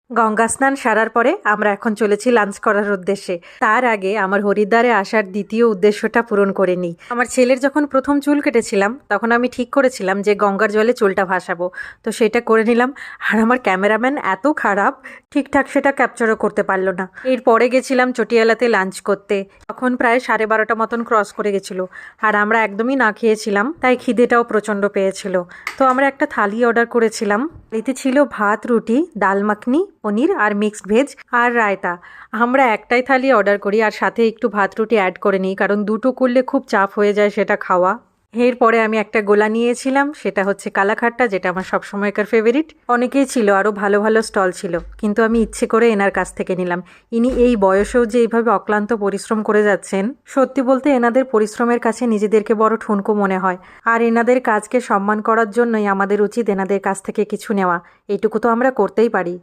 গঙ্গা স্নান সারার পরে আমরা এখন চলেছি লাঞ্চ করার উদ্দেশ্যে। তার আগে আমার হরিদ্বারে আসার দ্বিতীয় উদ্দেশ্যটা পূরণ করে নিই। আমার ছেলের যখন প্রথম চুল কেটেছিলাম তখন আমি ঠিক করেছিলাম যে গঙ্গার জলে চুলটা ভাসাবো, তো সেটা করে নিলাম। আর আমার ক্যামেরাম্যান এত খারাপ, ঠিকঠাক সেটা ক্যাপচারও করতে পারলো না। এরপরে গেছিলাম চটিয়ালাতে লাঞ্চ করতে। তখন প্রায় 12:30 মতন ক্রস করে গেছিলো, আর আমরা একদমই না খেয়েছিলাম, তাই খিদেটাও প্রচণ্ড পেয়েছিল। তো আমরা একটা থালি অর্ডার করেছিলাম। এতে ছিল ভাত, রুটি, ডাল মাখনি, পনির আর মিক্সড ভেজ আর রায়তা। আমরা একটাই থালি অর্ডার করি আর সাথে একটু ভাত রুটি অ্যাড করে নিই, কারণ দুটো করলে খুব চাপ হয়ে যায় সেটা খাওয়া। এরপরে আমি একটা গোলা নিয়েছিলাম, সেটা হচ্ছে কালাখাট্টা, যেটা আমার সবসময়কার ফেভারিট। অনেকেই ছিল, আরও ভালো ভালো স্টল ছিল, কিন্তু আমি ইচ্ছে করে এনার কাছ থেকে নিলাম। ইনি এই বয়সেও যে এইভাবে অক্লান্ত পরিশ্রম করে যাচ্ছেন, সত্যি বলতে এনাদের পরিশ্রমের কাছে নিজেদেরকে বড় ঠুনকো মনে হয়। আর এনাদের কাজকে সম্মান করার জন্যই আমাদের উচিত এনাদের কাছ থেকে কিছু নেওয়া। এইটুকু তো আমরা করতেই পারি।